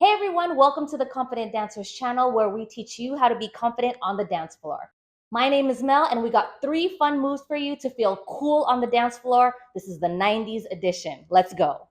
Hey everyone, welcome to the Confident Dancers channel where we teach you how to be confident on the dance floor. My name is Mel and we got 3 fun moves for you to feel cool on the dance floor. This is the 90s edition. Let's go.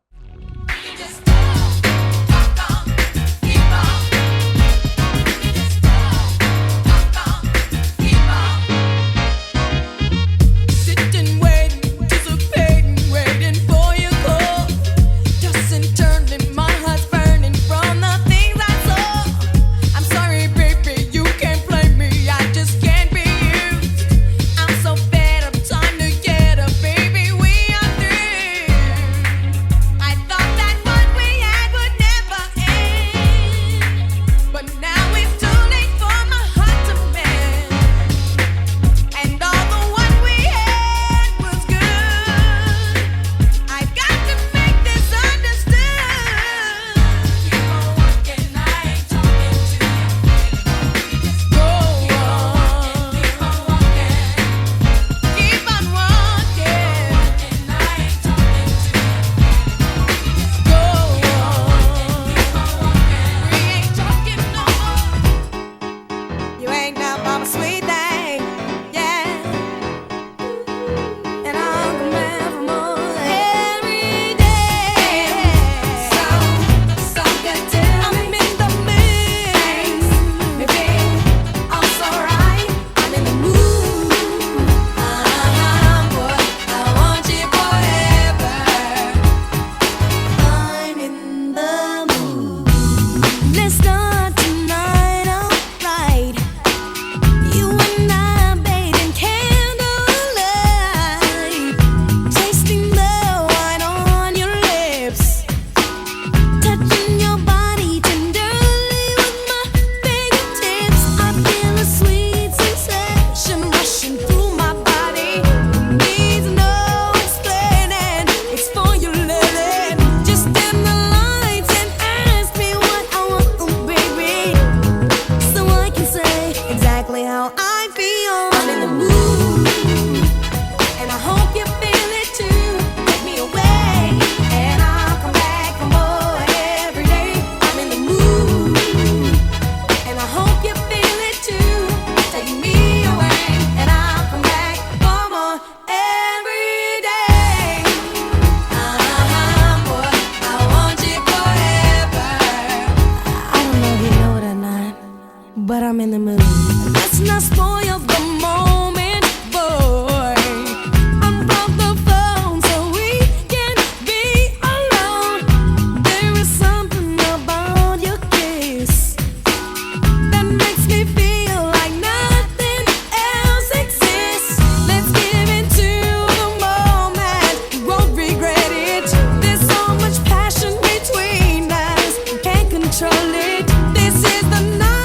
But I'm in the mood. Let's not spoil the moment, boy. Unplug the phone so we can be alone. There is something about your kiss that makes me feel like nothing else exists. Let's give into the moment, we won't regret it. There's so much passion between us, we can't control it. This is the night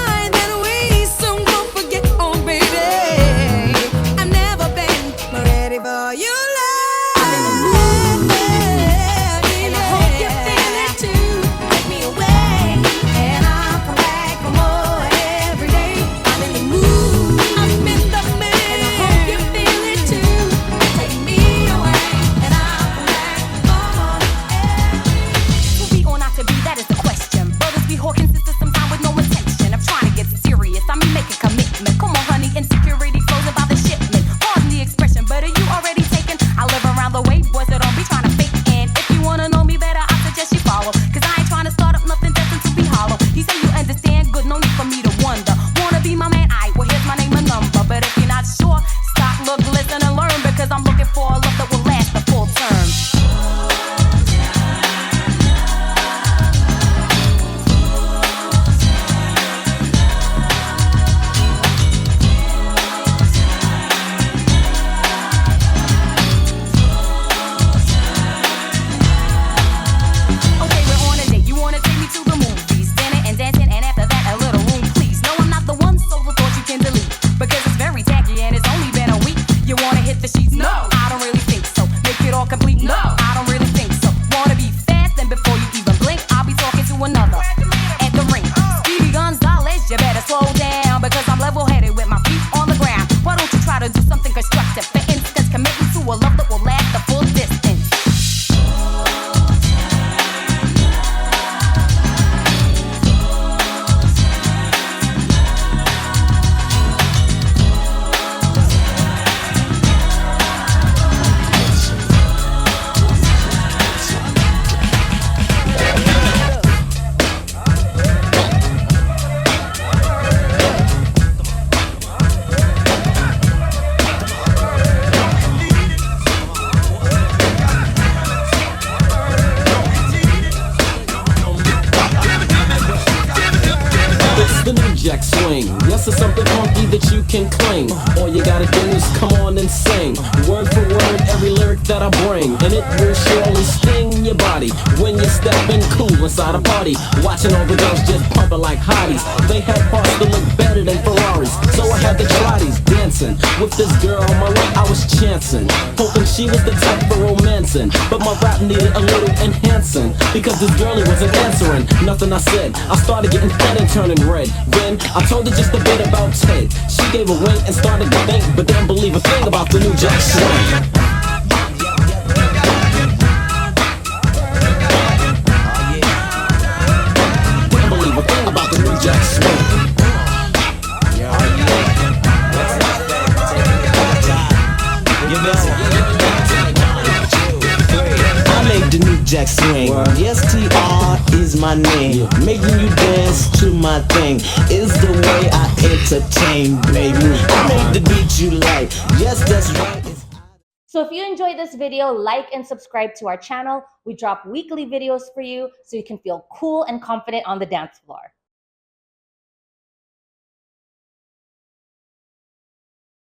This is something funky that you can claim. All you gotta do is come on and sing, word for word, every lyric that I bring, and it will surely sting your body when you're stepping cool inside a party, watching all the girls just pumping like hotties. They had parts that look better than Ferraris, so I had to try these. Dancing with this girl on my right, I was chancing, hoping she was the type for romancing, but my rap needed a little enhancing, because this girlie wasn't answering nothing I said. I started getting fed and turning red. Then I told her just a bit about Ted. She gave a wink and started to think, but didn't believe a thing about the new Jack Swing. Didn't believe a thing about the new Jack Swing. I made the new Jack Swing. Yes, TR is my name. Making you dance to my thing is the way I entertain, baby. I made the beat you like. Yes, that's right. So if you enjoyed this video, like and subscribe to our channel. We drop weekly videos for you so you can feel cool and confident on the dance floor.